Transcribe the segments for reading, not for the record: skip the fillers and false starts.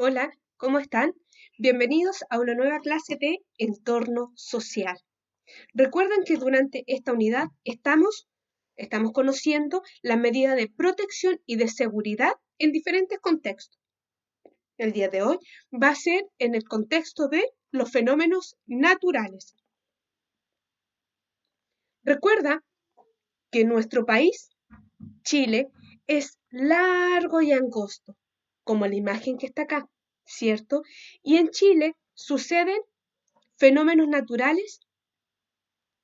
Hola, ¿cómo están? Bienvenidos a una nueva clase de entorno social. Recuerden que durante esta unidad estamos conociendo la medida de protección y de seguridad en diferentes contextos. El día de hoy va a ser en el contexto de los fenómenos naturales. Recuerda que nuestro país, Chile, es largo y angosto, como la imagen que está acá, ¿cierto? Y en Chile suceden fenómenos naturales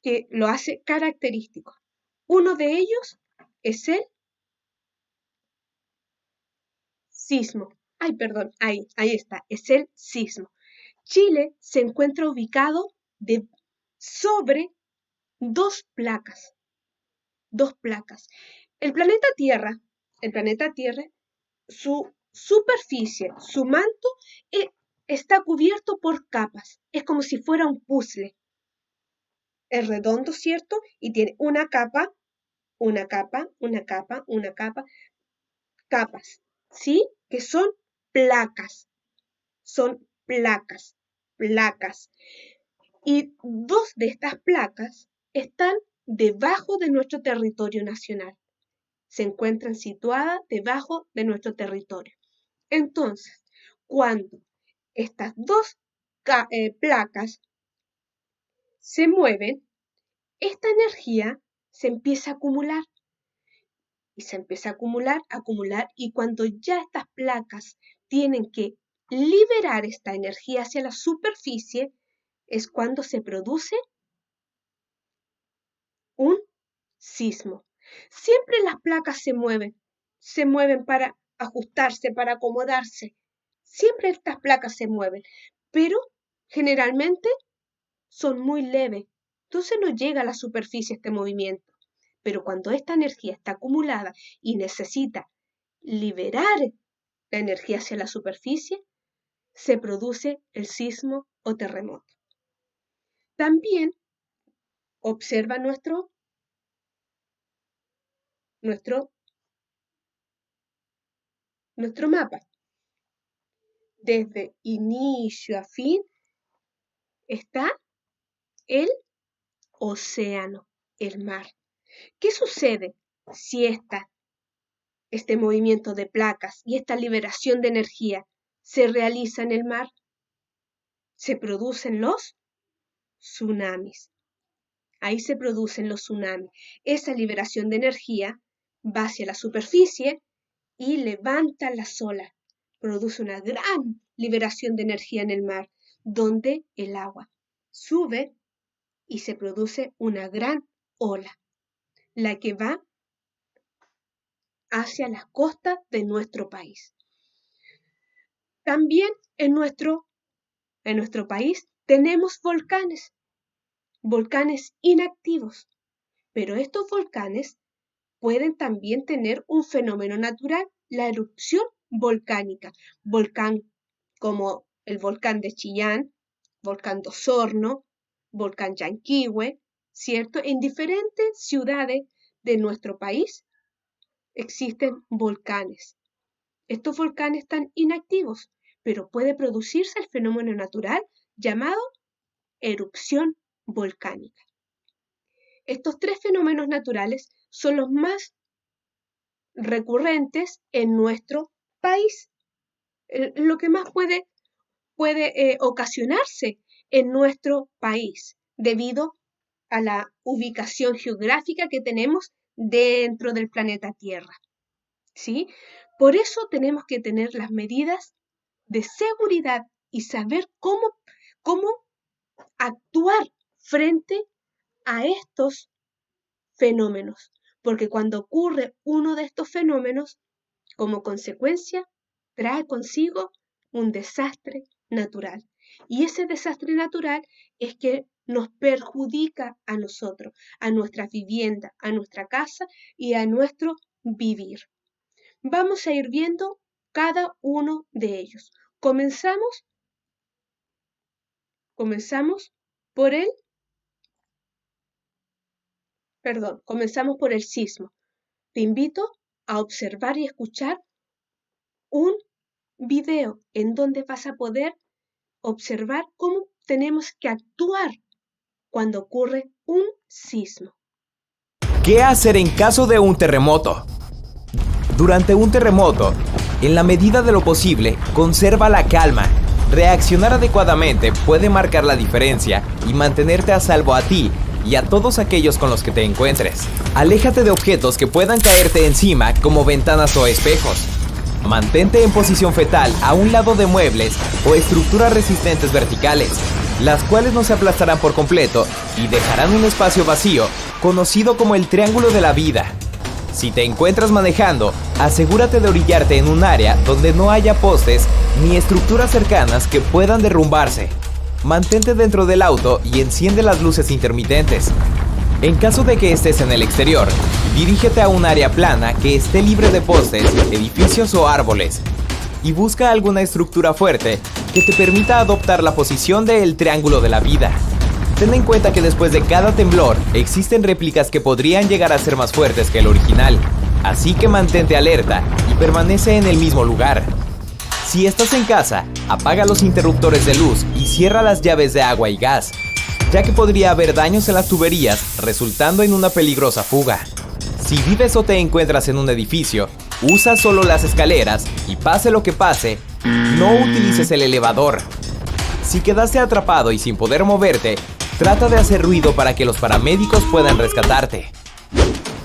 que lo hace característico. Uno de ellos es el sismo. Ay, perdón, ahí está, es el sismo. Chile se encuentra ubicado sobre dos placas, dos placas. El planeta Tierra, el planeta Tierra, su superficie, su manto, está cubierto por capas. Es como si fuera un puzzle. Es redondo, ¿cierto? Y tiene una capa, una capa, una capa, una capa, capas, ¿sí? Que son placas, placas. Y dos de estas placas están debajo de nuestro territorio nacional. Se encuentran situadas debajo de nuestro territorio. Entonces, cuando estas dos placas se mueven, esta energía se empieza a acumular y se empieza a acumular, acumular, y cuando ya estas placas tienen que liberar esta energía hacia la superficie, es cuando se produce un sismo. Siempre las placas se mueven para ajustarse, para acomodarse. Siempre estas placas se mueven, pero generalmente son muy leves. Entonces no llega a la superficie este movimiento. Pero cuando esta energía está acumulada y necesita liberar la energía hacia la superficie, se produce el sismo o terremoto. También observa nuestro, nuestro mapa. Desde inicio a fin está el océano, el mar. ¿Qué sucede si este movimiento de placas y esta liberación de energía se realiza en el mar? Se producen los tsunamis. Ahí se producen los tsunamis. Esa liberación de energía va hacia la superficie y levanta las olas. Produce una gran liberación de energía en el mar, donde el agua sube y se produce una gran ola, la que va hacia las costas de nuestro país. También en nuestro país tenemos volcanes inactivos, pero estos volcanes pueden también tener un fenómeno natural, la erupción volcánica. Volcán como el volcán de Chillán, volcán de Osorno, volcán Yanquihue, ¿cierto? En diferentes ciudades de nuestro país existen volcanes. Estos volcanes están inactivos, pero puede producirse el fenómeno natural llamado erupción volcánica. Estos tres fenómenos naturales son los más recurrentes en nuestro país. Lo que más puede ocasionarse en nuestro país debido a la ubicación geográfica que tenemos dentro del planeta Tierra. ¿Sí? Por eso tenemos que tener las medidas de seguridad y saber cómo actuar frente a estos fenómenos. Porque cuando ocurre uno de estos fenómenos, como consecuencia, trae consigo un desastre natural. Y ese desastre natural es que nos perjudica a nosotros, a nuestra vivienda, a nuestra casa y a nuestro vivir. Vamos a ir viendo cada uno de ellos. Comenzamos por comenzamos por el sismo. Te invito a observar y escuchar un video en donde vas a poder observar cómo tenemos que actuar cuando ocurre un sismo. ¿Qué hacer en caso de un terremoto? Durante un terremoto, en la medida de lo posible, conserva la calma. Reaccionar adecuadamente puede marcar la diferencia y mantenerte a salvo a ti y a todos aquellos con los que te encuentres. Aléjate de objetos que puedan caerte encima, como ventanas o espejos. Mantente en posición fetal a un lado de muebles o estructuras resistentes verticales, las cuales no se aplastarán por completo y dejarán un espacio vacío, conocido como el triángulo de la vida. Si te encuentras manejando, asegúrate de orillarte en un área donde no haya postes ni estructuras cercanas que puedan derrumbarse. Mantente dentro del auto y enciende las luces intermitentes. En caso de que estés en el exterior, dirígete a un área plana que esté libre de postes, edificios o árboles, y busca alguna estructura fuerte que te permita adoptar la posición del triángulo de la vida. Ten en cuenta que después de cada temblor existen réplicas que podrían llegar a ser más fuertes que el original, así que mantente alerta y permanece en el mismo lugar. Si estás en casa, apaga los interruptores de luz y cierra las llaves de agua y gas, ya que podría haber daños en las tuberías, resultando en una peligrosa fuga. Si vives o te encuentras en un edificio, usa solo las escaleras y pase lo que pase, no utilices el elevador. Si quedaste atrapado y sin poder moverte, trata de hacer ruido para que los paramédicos puedan rescatarte.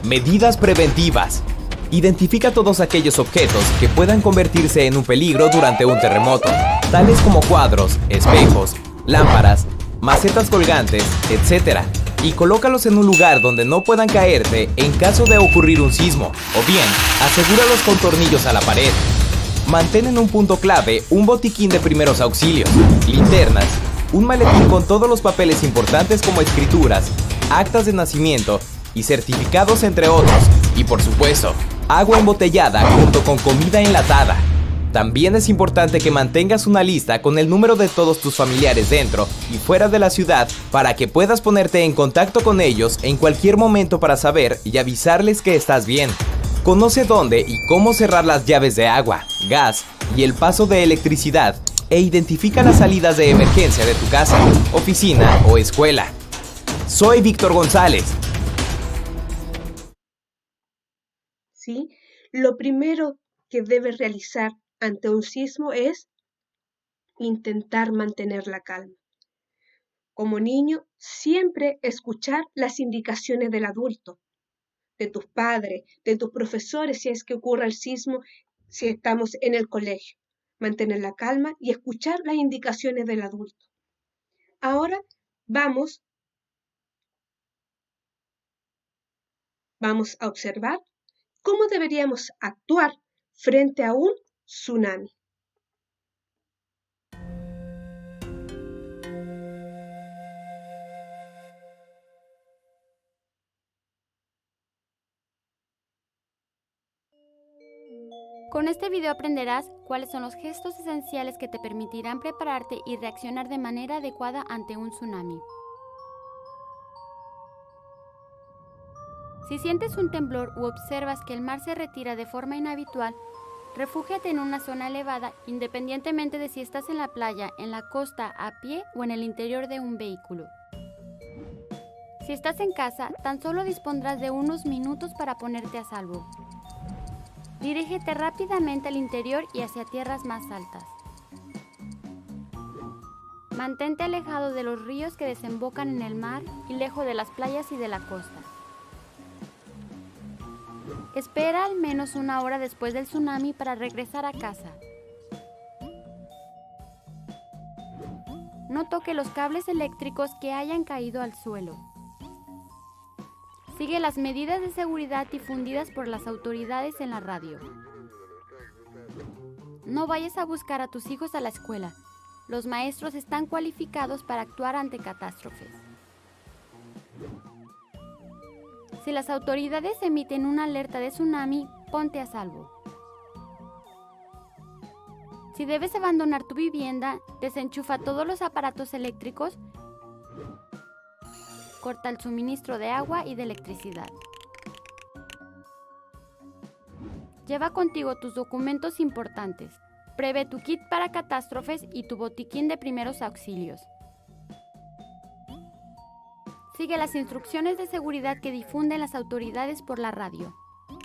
Medidas preventivas. Identifica todos aquellos objetos que puedan convertirse en un peligro durante un terremoto, tales como cuadros, espejos, lámparas, macetas colgantes, etc. Y colócalos en un lugar donde no puedan caerte en caso de ocurrir un sismo, o bien, asegúralos con tornillos a la pared. Mantén en un punto clave un botiquín de primeros auxilios, linternas, un maletín con todos los papeles importantes como escrituras, actas de nacimiento y certificados, entre otros, y por supuesto, agua embotellada junto con comida enlatada. También es importante que mantengas una lista con el número de todos tus familiares dentro y fuera de la ciudad para que puedas ponerte en contacto con ellos en cualquier momento para saber y avisarles que estás bien. Conoce dónde y cómo cerrar las llaves de agua, gas y el paso de electricidad e identifica las salidas de emergencia de tu casa, oficina o escuela. Soy Víctor González. ¿Sí? Lo primero que debes realizar ante un sismo es intentar mantener la calma. Como niño, siempre escuchar las indicaciones del adulto, de tus padres, de tus profesores, si es que ocurre el sismo, si estamos en el colegio. Mantener la calma y escuchar las indicaciones del adulto. Ahora vamos a observar cómo deberíamos actuar frente a un tsunami. Con este video aprenderás cuáles son los gestos esenciales que te permitirán prepararte y reaccionar de manera adecuada ante un tsunami. Si sientes un temblor u observas que el mar se retira de forma inhabitual, refúgiate en una zona elevada independientemente de si estás en la playa, en la costa, a pie o en el interior de un vehículo. Si estás en casa, tan solo dispondrás de unos minutos para ponerte a salvo. Dirígete rápidamente al interior y hacia tierras más altas. Mantente alejado de los ríos que desembocan en el mar y lejos de las playas y de la costa. Espera al menos una hora después del tsunami para regresar a casa. No toque los cables eléctricos que hayan caído al suelo. Sigue las medidas de seguridad difundidas por las autoridades en la radio. No vayas a buscar a tus hijos a la escuela. Los maestros están cualificados para actuar ante catástrofes. Si las autoridades emiten una alerta de tsunami, ponte a salvo. Si debes abandonar tu vivienda, desenchufa todos los aparatos eléctricos, corta el suministro de agua y de electricidad. Lleva contigo tus documentos importantes. Prevé tu kit para catástrofes y tu botiquín de primeros auxilios. Sigue las instrucciones de seguridad que difunden las autoridades por la radio.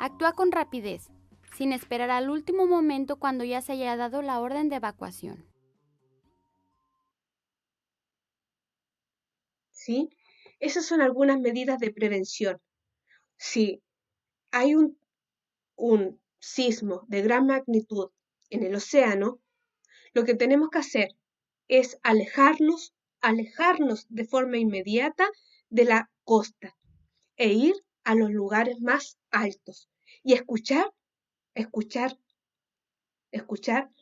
Actúa con rapidez, sin esperar al último momento cuando ya se haya dado la orden de evacuación. ¿Sí? Esas son algunas medidas de prevención. Si hay un sismo de gran magnitud en el océano, lo que tenemos que hacer es alejarnos de forma inmediata de la costa e ir a los lugares más altos y escuchar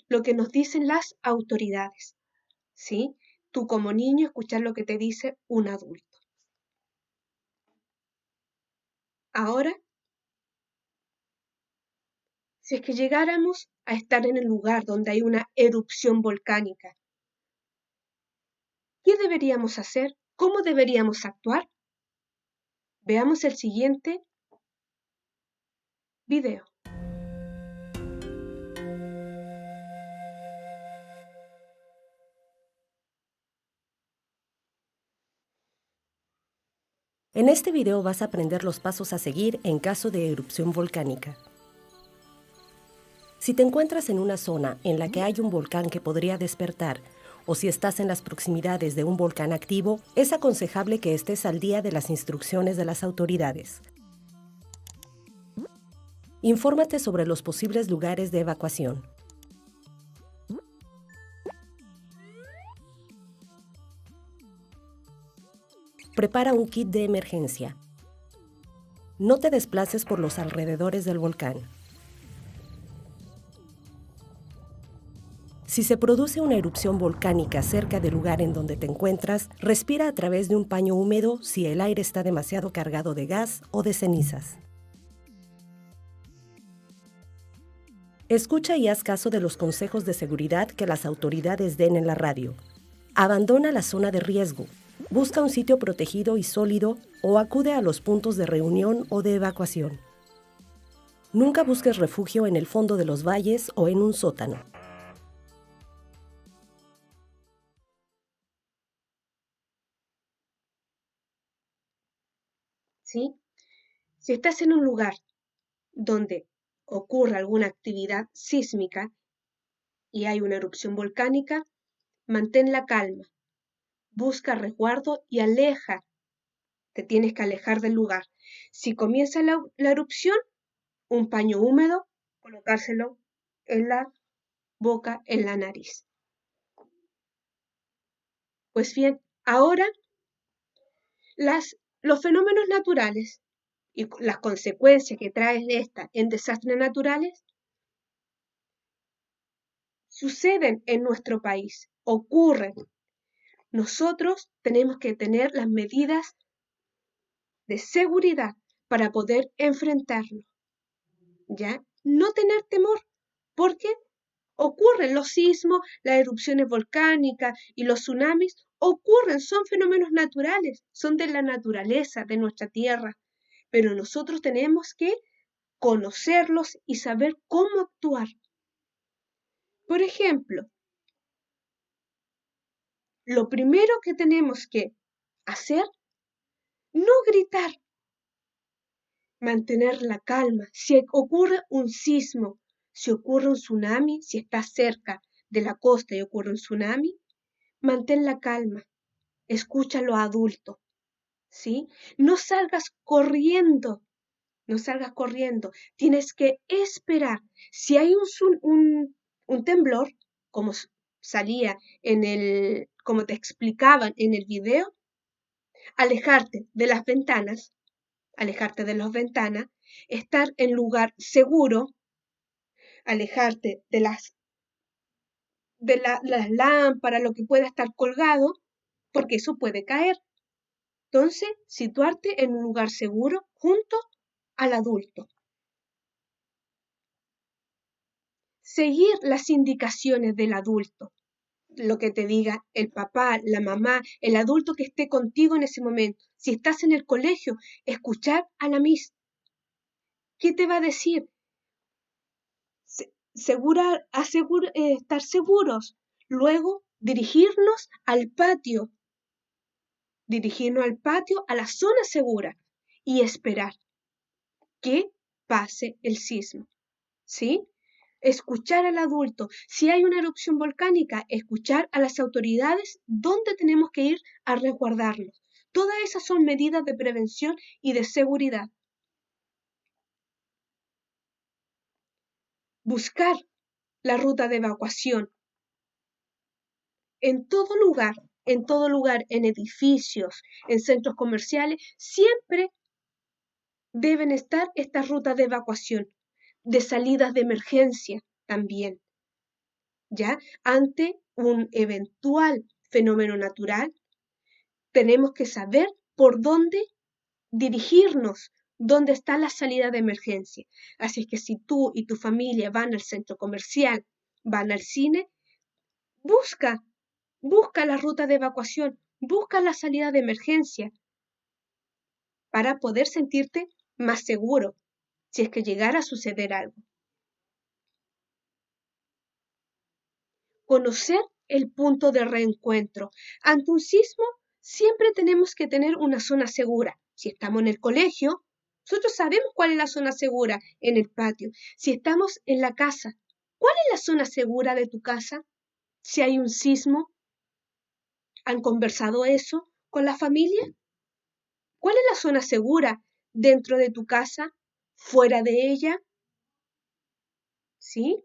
lo que nos dicen las autoridades, ¿sí? Tú como niño escuchar lo que te dice un adulto. Ahora, si es que llegáramos a estar en el lugar donde hay una erupción volcánica, ¿qué deberíamos hacer? ¿Cómo deberíamos actuar? Veamos el siguiente video. En este video vas a aprender los pasos a seguir en caso de erupción volcánica. Si te encuentras en una zona en la que hay un volcán que podría despertar, o si estás en las proximidades de un volcán activo, es aconsejable que estés al día de las instrucciones de las autoridades. Infórmate sobre los posibles lugares de evacuación. Prepara un kit de emergencia. No te desplaces por los alrededores del volcán. Si se produce una erupción volcánica cerca del lugar en donde te encuentras, respira a través de un paño húmedo si el aire está demasiado cargado de gas o de cenizas. Escucha y haz caso de los consejos de seguridad que las autoridades den en la radio. Abandona la zona de riesgo. Busca un sitio protegido y sólido o acude a los puntos de reunión o de evacuación. Nunca busques refugio en el fondo de los valles o en un sótano. ¿Sí? Si estás en un lugar donde ocurra alguna actividad sísmica y hay una erupción volcánica, mantén la calma, busca resguardo y te tienes que alejar del lugar. Si comienza la erupción, un paño húmedo, colocárselo en la boca, en la nariz. Pues bien, ahora los fenómenos naturales y las consecuencias que trae esta en desastres naturales suceden en nuestro país, ocurren. Nosotros tenemos que tener las medidas de seguridad para poder enfrentarlo, ¿ya? No tener temor, porque ocurren los sismos, las erupciones volcánicas y los tsunamis, ocurren, son fenómenos naturales, son de la naturaleza, de nuestra tierra, pero nosotros tenemos que conocerlos y saber cómo actuar. Por ejemplo, lo primero que tenemos que hacer, no gritar, mantener la calma. Si ocurre un sismo, si ocurre un tsunami, si estás cerca de la costa y ocurre un tsunami, mantén la calma, escucha a los adultos, ¿sí? No salgas corriendo, tienes que esperar. Si hay un temblor, como salía como te explicaban en el video, alejarte de las ventanas, estar en lugar seguro, alejarte de las lámparas, lo que pueda estar colgado, porque eso puede caer. Entonces, situarte en un lugar seguro junto al adulto. Seguir las indicaciones del adulto, lo que te diga el papá, la mamá, el adulto que esté contigo en ese momento. Si estás en el colegio, escuchar a la Miss. ¿Qué te va a decir? estar seguros. Luego, dirigirnos al patio, a la zona segura y esperar que pase el sismo, ¿sí? Escuchar al adulto. Si hay una erupción volcánica, escuchar a las autoridades dónde tenemos que ir a resguardarnos. Todas esas son medidas de prevención y de seguridad. Buscar la ruta de evacuación. En todo lugar, en edificios, en centros comerciales, siempre deben estar estas rutas de evacuación, de salidas de emergencia también. ¿Ya? Ante un eventual fenómeno natural, tenemos que saber por dónde dirigirnos, dónde está la salida de emergencia. Así es que si tú y tu familia van al centro comercial, van al cine, busca la ruta de evacuación, busca la salida de emergencia para poder sentirte más seguro si es que llegara a suceder algo. Conocer el punto de reencuentro. Ante un sismo, siempre tenemos que tener una zona segura. Si estamos en el colegio, nosotros sabemos cuál es la zona segura en el patio. Si estamos en la casa, ¿cuál es la zona segura de tu casa? Si hay un sismo, ¿han conversado eso con la familia? ¿Cuál es la zona segura dentro de tu casa, fuera de ella? ¿Sí?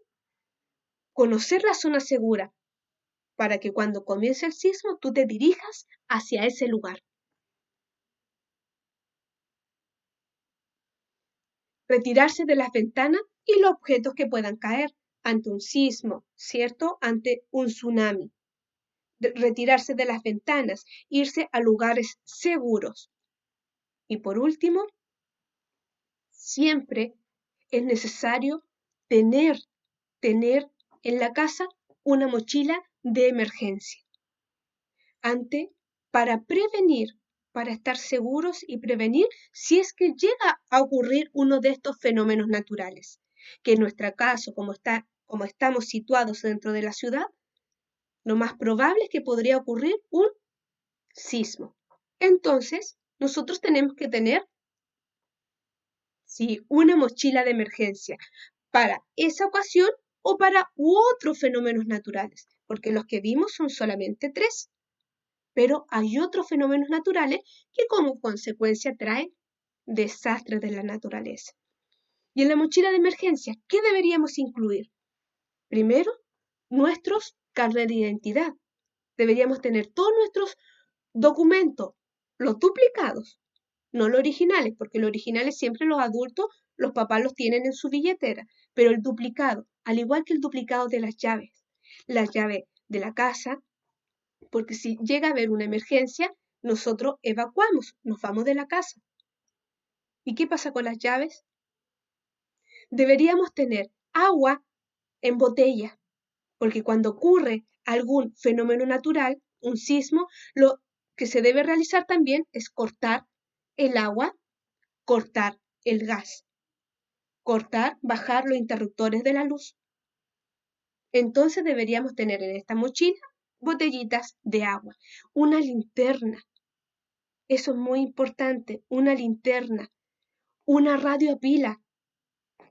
Conocer la zona segura para que cuando comience el sismo tú te dirijas hacia ese lugar. Retirarse de las ventanas y los objetos que puedan caer ante un sismo, ¿cierto? Ante un tsunami. Retirarse de las ventanas, irse a lugares seguros. Y por último, siempre es necesario tener en la casa una mochila de emergencia. Para prevenir, para estar seguros y prevenir si es que llega a ocurrir uno de estos fenómenos naturales, que en nuestro caso, como estamos situados dentro de la ciudad, lo más probable es que podría ocurrir un sismo. Entonces, nosotros tenemos que tener una mochila de emergencia para esa ocasión o para otros fenómenos naturales, porque los que vimos son solamente 3. Pero hay otros fenómenos naturales que como consecuencia traen desastres de la naturaleza. Y en la mochila de emergencia, ¿qué deberíamos incluir? Primero, nuestros carnet de identidad. Deberíamos tener todos nuestros documentos, los duplicados, no los originales, porque los originales siempre los adultos, los papás los tienen en su billetera, pero el duplicado, al igual que el duplicado de las llaves de la casa, porque si llega a haber una emergencia, nosotros evacuamos, nos vamos de la casa. ¿Y qué pasa con las llaves? Deberíamos tener agua en botella, porque cuando ocurre algún fenómeno natural, un sismo, lo que se debe realizar también es cortar el agua, cortar el gas, bajar los interruptores de la luz. Entonces deberíamos tener en esta mochila botellitas de agua, una linterna. Eso es muy importante, una linterna, una radio a pila,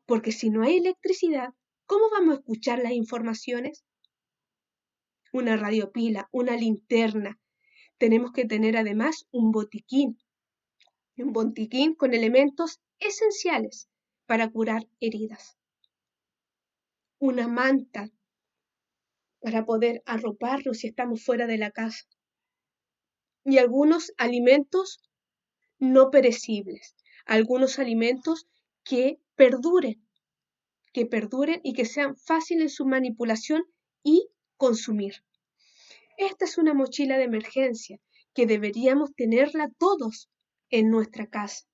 porque si no hay electricidad, ¿cómo vamos a escuchar las informaciones? Una radio a pila, una linterna. Tenemos que tener además un botiquín con elementos esenciales para curar heridas. Una manta para poder arroparnos si estamos fuera de la casa. Y algunos alimentos no perecibles, algunos alimentos que perduren y que sean fáciles en su manipulación y consumir. Esta es una mochila de emergencia que deberíamos tenerla todos en nuestra casa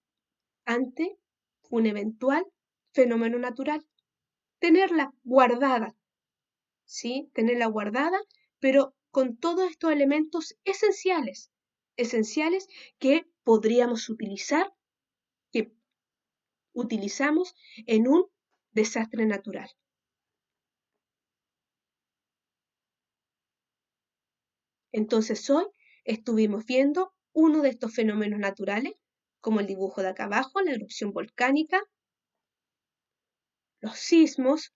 ante un eventual fenómeno natural. Tenerla guardada, ¿sí? Tenerla guardada, pero con todos estos elementos esenciales que podríamos utilizar, que utilizamos en un desastre natural. Entonces hoy estuvimos viendo uno de estos fenómenos naturales, como el dibujo de acá abajo, la erupción volcánica, los sismos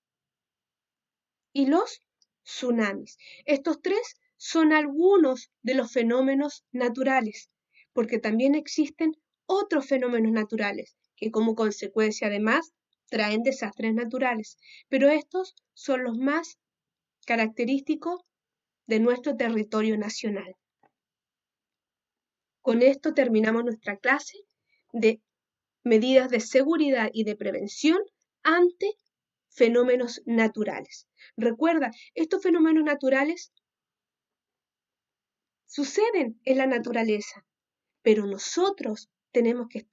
y los tsunamis. Estos tres son algunos de los fenómenos naturales, porque también existen otros fenómenos naturales que como consecuencia además traen desastres naturales, pero estos son los más característicos de nuestro territorio nacional. Con esto terminamos nuestra clase de medidas de seguridad y de prevención ante fenómenos naturales. Recuerda, estos fenómenos naturales suceden en la naturaleza, pero nosotros tenemos que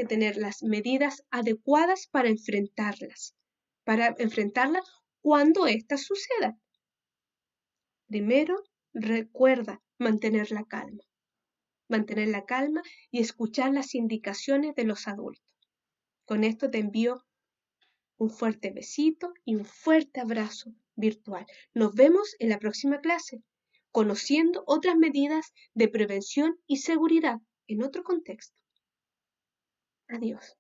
tener las medidas adecuadas para enfrentarlas cuando éstas sucedan. Primero, recuerda mantener la calma y escuchar las indicaciones de los adultos. Con esto te envío un fuerte besito y un fuerte abrazo virtual. Nos vemos en la próxima clase, conociendo otras medidas de prevención y seguridad en otro contexto. Adiós.